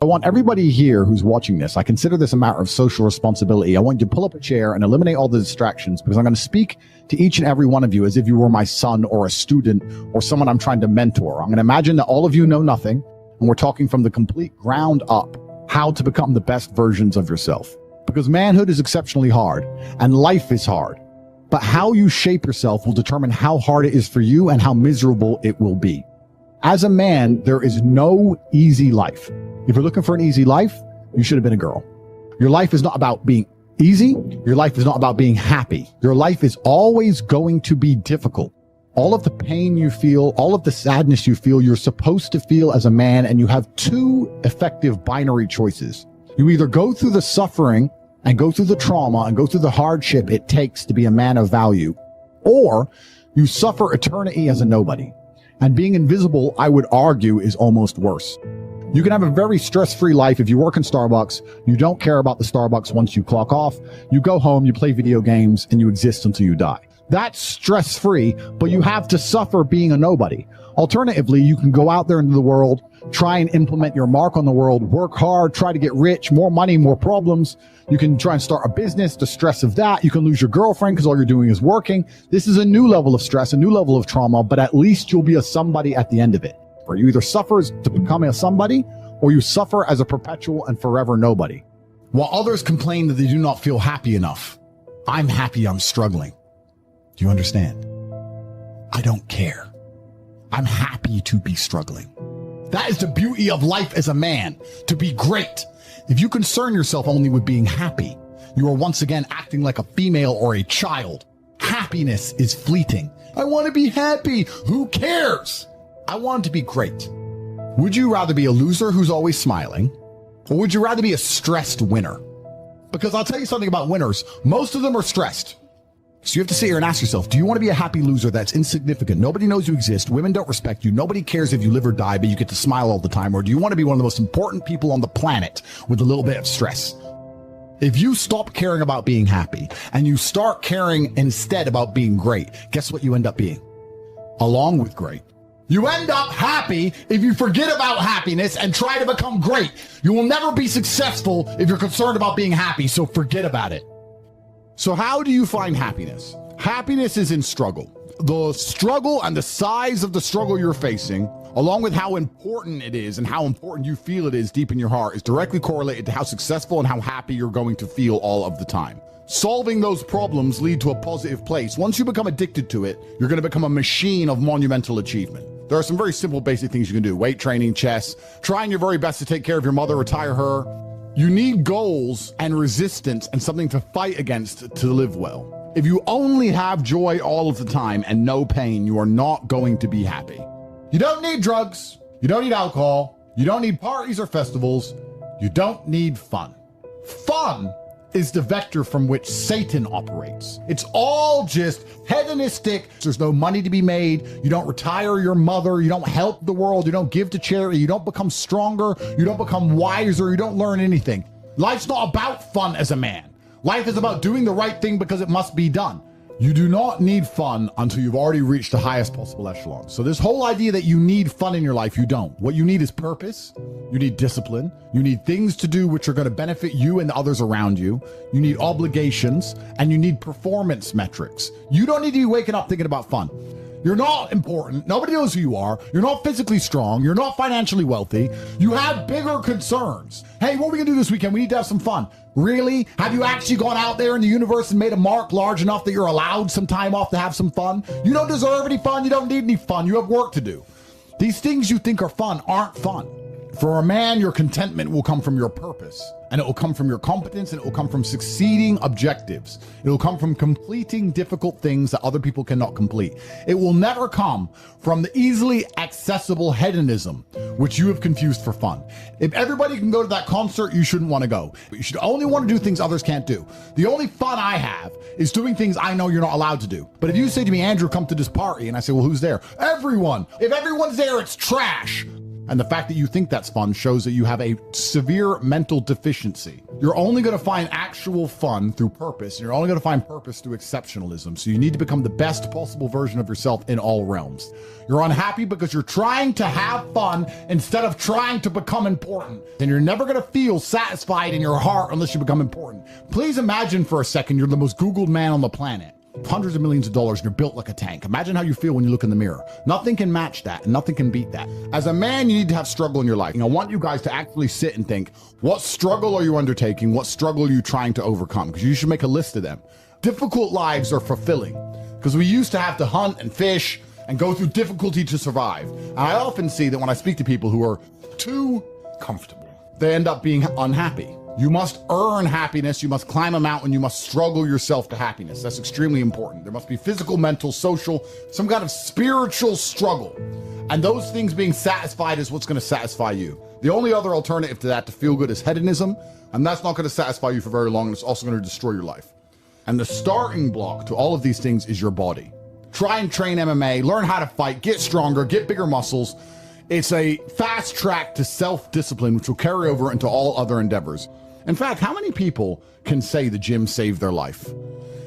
I want everybody here who's watching this, I consider this a matter of social responsibility. I want you to pull up a chair and eliminate all the distractions, because I'm going to speak to each and every one of you as if you were my son or a student or someone I'm trying to mentor. I'm going to imagine that all of you know nothing, and we're talking from the complete ground up how to become the best versions of yourself. Because manhood is exceptionally hard and life is hard. But how you shape yourself will determine how hard it is for you and how miserable it will be. As a man, there is no easy life. If you're looking for an easy life, you should have been a girl. Your life is not about being easy. Your life is not about being happy. Your life is always going to be difficult. All of the pain you feel, all of the sadness you feel, you're supposed to feel as a man, and you have two effective binary choices. You either go through the suffering and go through the trauma and go through the hardship it takes to be a man of value, or you suffer eternity as a nobody. And being invisible, I would argue, is almost worse. You can have a very stress-free life if you work in Starbucks. You don't care about the Starbucks once you clock off. You go home, you play video games, and you exist until you die. That's stress-free, but you have to suffer being a nobody. Alternatively, you can go out there into the world, try and implement your mark on the world, work hard, try to get rich, more money, more problems. You can try and start a business, the stress of that. You can lose your girlfriend because all you're doing is working. This is a new level of stress, a new level of trauma, but at least you'll be a somebody at the end of it. Where you either suffer to become a somebody, or you suffer as a perpetual and forever nobody. While others complain that they do not feel happy enough, I'm happy I'm struggling. Do you understand? I don't care. I'm happy to be struggling. That is the beauty of life as a man, to be great. If you concern yourself only with being happy, you are once again acting like a female or a child. Happiness is fleeting. I want to be happy. Who cares? I want to be great. Would you rather be a loser who's always smiling, or would you rather be a stressed winner? Because I'll tell you something about winners. Most of them are stressed. So you have to sit here and ask yourself, do you want to be a happy loser that's insignificant? Nobody knows you exist. Women don't respect you. Nobody cares if you live or die, but you get to smile all the time. Or do you want to be one of the most important people on the planet with a little bit of stress? If you stop caring about being happy and you start caring instead about being great, guess what you end up being? Along with great. You end up happy if you forget about happiness and try to become great. You will never be successful if you're concerned about being happy, so forget about it. So how do you find happiness? Happiness is in struggle. The struggle and the size of the struggle you're facing, along with how important it is and how important you feel it is deep in your heart, is directly correlated to how successful and how happy you're going to feel all of the time. Solving those problems lead to a positive place. Once you become addicted to it, you're going to become a machine of monumental achievement. There are some very simple basic things you can do. Weight training, chess, trying your very best to take care of your mother, retire her. You need goals and resistance and something to fight against to live well. If you only have joy all of the time and no pain, you are not going to be happy. You don't need drugs. You don't need alcohol. You don't need parties or festivals. You don't need fun. Fun is the vector from which Satan operates. It's all just hedonistic. There's no money to be made. You don't retire your mother. You don't help the world. You don't give to charity. You don't become stronger. You don't become wiser. You don't learn anything. Life's not about fun as a man. Life is about doing the right thing because it must be done. You do not need fun until you've already reached the highest possible echelon. So this whole idea that you need fun in your life, you don't. What you need is purpose. You need discipline. You need things to do which are going to benefit you and the others around you. You need obligations, and you need performance metrics. You don't need to be waking up thinking about fun. You're not important. Nobody knows who you are. You're not physically strong. You're not financially wealthy. You have bigger concerns. Hey, what are we going to do this weekend? We need to have some fun. Really? Have you actually gone out there in the universe and made a mark large enough that you're allowed some time off to have some fun? You don't deserve any fun. You don't need any fun. You have work to do. These things you think are fun aren't fun. For a man, your contentment will come from your purpose, and it will come from your competence, and it will come from succeeding objectives. It will come from completing difficult things that other people cannot complete. It will never come from the easily accessible hedonism, which you have confused for fun. If everybody can go to that concert, you shouldn't want to go. You should only want to do things others can't do. The only fun I have is doing things I know you're not allowed to do. But if you say to me, Andrew, come to this party, and I say, well, who's there? Everyone. If everyone's there, it's trash. And the fact that you think that's fun shows that you have a severe mental deficiency. You're only going to find actual fun through purpose. You're only going to find purpose through exceptionalism. So you need to become the best possible version of yourself in all realms. You're unhappy because you're trying to have fun instead of trying to become important. And you're never going to feel satisfied in your heart unless you become important. Please imagine for a second you're the most Googled man on the planet. Hundreds of millions of dollars and you're built like a tank. Imagine how you feel when you look in the mirror. Nothing can match that and nothing can beat that. As a man, you need to have struggle in your life. And I want you guys to actually sit and think, what struggle are you undertaking? What struggle are you trying to overcome? Because you should make a list of them. Difficult lives are fulfilling because we used to have to hunt and fish and go through difficulty to survive. And I often see that when I speak to people who are too comfortable, they end up being unhappy. You must earn happiness. You must climb a mountain. You must struggle yourself to happiness. That's extremely important. There must be physical, mental, social, some kind of spiritual struggle. And those things being satisfied is what's going to satisfy you. The only other alternative to that, to feel good, is hedonism. And that's not going to satisfy you for very long. And it's also going to destroy your life. And the starting block to all of these things is your body. Try and train MMA, learn how to fight, get stronger, get bigger muscles. It's a fast track to self-discipline, which will carry over into all other endeavors. In fact, how many people can say the gym saved their life?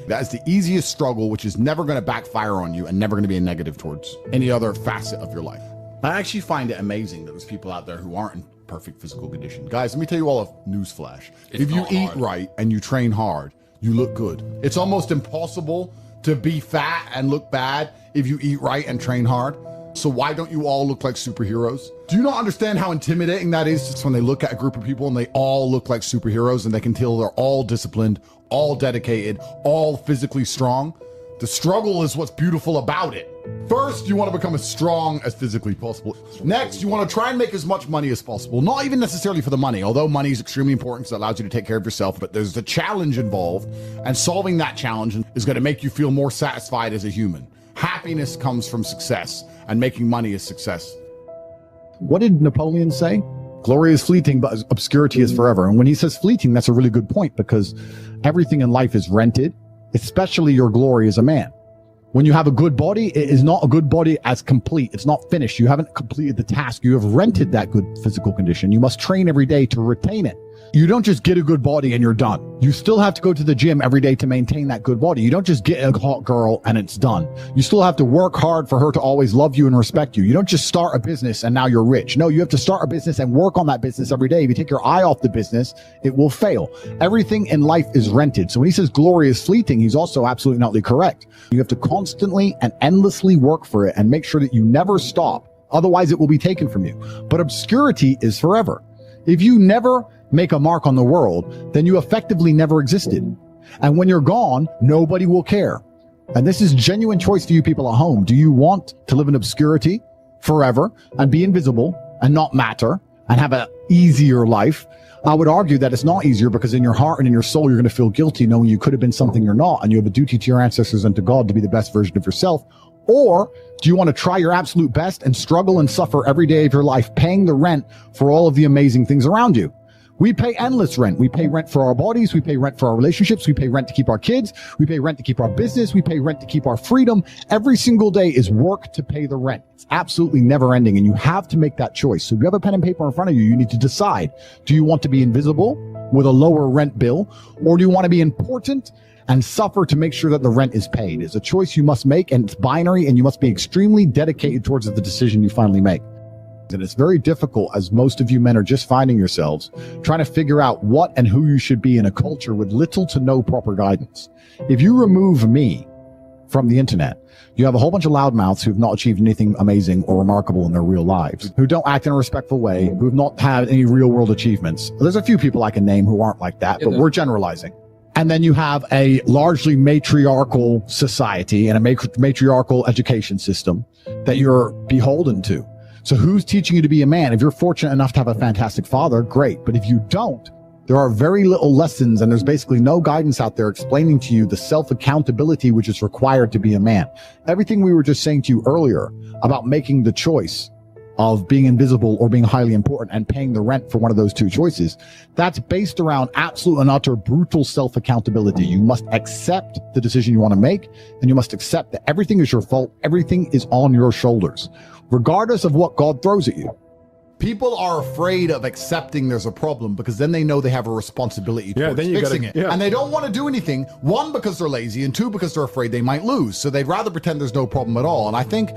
That is the easiest struggle, which is never going to backfire on you and never going to be a negative towards any other facet of your life. I actually find it amazing that there's people out there who aren't in perfect physical condition. Guys, let me tell you all a news flash. If you eat right and you train hard, you look good. It's almost impossible to be fat and look bad if you eat right and train hard. So why don't you all look like superheroes? Do you not understand how intimidating that is just when they look at a group of people and they all look like superheroes and they can tell they're all disciplined, all dedicated, all physically strong? The struggle is what's beautiful about it. First, you want to become as strong as physically possible. Next, you want to try and make as much money as possible. Not even necessarily for the money, although money is extremely important because it allows you to take care of yourself, but there's a challenge involved, and solving that challenge is going to make you feel more satisfied as a human. Happiness comes from success, and making money is success. What did Napoleon say? Glory is fleeting, but obscurity is forever. And when he says fleeting, that's a really good point because everything in life is rented, especially your glory as a man. When you have a good body, it is not a good body as complete. It's not finished. You haven't completed the task. You have rented that good physical condition. You must train every day to retain it. You don't just get a good body and you're done. You still have to go to the gym every day to maintain that good body. You don't just get a hot girl and it's done. You still have to work hard for her to always love you and respect you. You don't just start a business and now you're rich. No, you have to start a business and work on that business every day. If you take your eye off the business, it will fail. Everything in life is rented. So when he says glory is fleeting, he's also absolutely not correct. You have to constantly and endlessly work for it and make sure that you never stop. Otherwise, it will be taken from you. But obscurity is forever. If you never make a mark on the world, then you effectively never existed. And when you're gone, nobody will care. And this is genuine choice to you people at home. Do you want to live in obscurity forever and be invisible and not matter and have an easier life? I would argue that it's not easier because in your heart and in your soul, you're going to feel guilty knowing you could have been something you're not. And you have a duty to your ancestors and to God to be the best version of yourself. Or do you want to try your absolute best and struggle and suffer every day of your life, paying the rent for all of the amazing things around you? We pay endless rent. We pay rent for our bodies. We pay rent for our relationships. We pay rent to keep our kids. We pay rent to keep our business. We pay rent to keep our freedom. Every single day is work to pay the rent. It's absolutely never ending. And you have to make that choice. So if you have a pen and paper in front of you, you need to decide, do you want to be invisible with a lower rent bill? Or do you want to be important and suffer to make sure that the rent is paid? It's a choice you must make, and it's binary, and you must be extremely dedicated towards the decision you finally make. And it's very difficult, as most of you men are just finding yourselves trying to figure out what and who you should be in a culture with little to no proper guidance. If you remove me from the internet, you have a whole bunch of loudmouths who've not achieved anything amazing or remarkable in their real lives, who don't act in a respectful way, who have not had any real world achievements. There's a few people I can name who aren't like that, but we're generalizing. And then you have a largely matriarchal society and a matriarchal education system that you're beholden to. So who's teaching you to be a man? If you're fortunate enough to have a fantastic father, great. But if you don't, there are very little lessons, and there's basically no guidance out there explaining to you the self-accountability which is required to be a man. Everything we were just saying to you earlier about making the choice of being invisible or being highly important and paying the rent for one of those two choices, that's based around absolute and utter brutal self-accountability. You must accept the decision you want to make, and you must accept that everything is your fault. Everything is on your shoulders, regardless of what God throws at you. People are afraid of accepting there's a problem because then they know they have a responsibility towards fixing it. And they don't want to do anything, one, because they're lazy, and two, because they're afraid they might lose. So they'd rather pretend there's no problem at all. And I think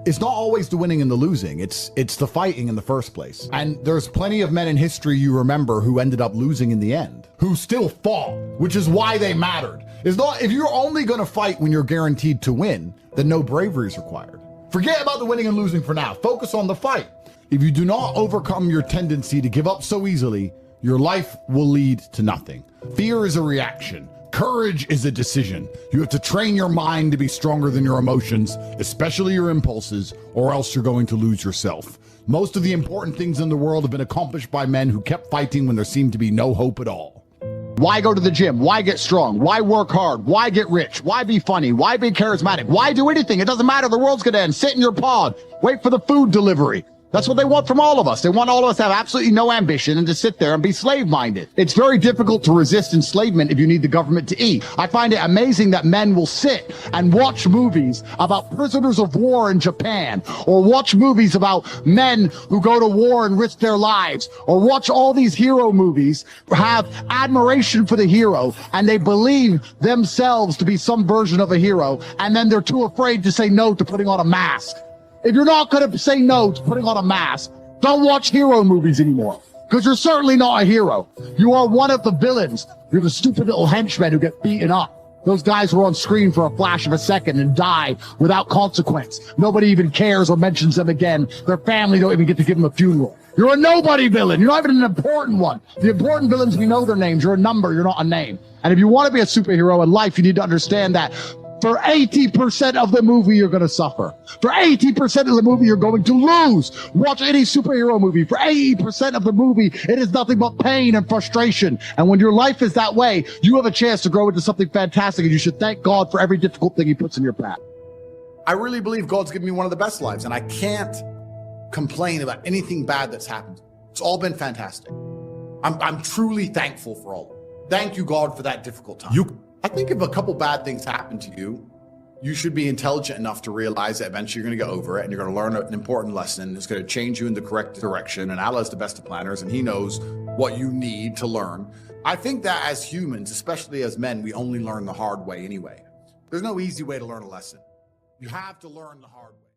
it's not always the winning and the losing. It's the fighting in the first place. And there's plenty of men in history you remember who ended up losing in the end, who still fought, which is why they mattered. It's not, if you're only going to fight when you're guaranteed to win, then no bravery is required. Forget about the winning and losing for now. Focus on the fight. If you do not overcome your tendency to give up so easily, your life will lead to nothing. Fear is a reaction. Courage is a decision. You have to train your mind to be stronger than your emotions, especially your impulses, or else you're going to lose yourself. Most of the important things in the world have been accomplished by men who kept fighting when there seemed to be no hope at all. Why go to the gym? Why get strong? Why work hard? Why get rich? Why be funny? Why be charismatic? Why do anything? It doesn't matter. The world's going to end. Sit in your pod. Wait for the food delivery. That's what they want from all of us. They want all of us to have absolutely no ambition and to sit there and be slave-minded. It's very difficult to resist enslavement if you need the government to eat. I find it amazing that men will sit and watch movies about prisoners of war in Japan, or watch movies about men who go to war and risk their lives, or watch all these hero movies, have admiration for the hero, and they believe themselves to be some version of a hero, and then they're too afraid to say no to putting on a mask. If you're not going to say no to putting on a mask, don't watch hero movies anymore, because you're certainly not a hero. You are one of the villains. You're the stupid little henchmen who get beaten up. Those guys who are on screen for a flash of a second and die without consequence. Nobody even cares or mentions them again. Their family don't even get to give them a funeral. You're a nobody villain. You're not even an important one. The important villains, we know their names. You're a number. You're not a name. And if you want to be a superhero in life, you need to understand that for 80% of the movie, you're going to suffer. For 80% of the movie, you're going to lose. Watch any superhero movie. For 80% of the movie, it is nothing but pain and frustration. And when your life is that way, you have a chance to grow into something fantastic, and you should thank God for every difficult thing he puts in your path. I really believe God's given me one of the best lives, and I can't complain about anything bad that's happened. It's all been fantastic. I'm truly thankful for all of it. Thank you, God, for that difficult time. I think if a couple bad things happen to you, you should be intelligent enough to realize that eventually you're going to get over it, and you're going to learn an important lesson. It's going to change you in the correct direction, and Allah is the best of planners, and he knows what you need to learn. I think that as humans, especially as men, we only learn the hard way anyway. There's no easy way to learn a lesson. You have to learn the hard way.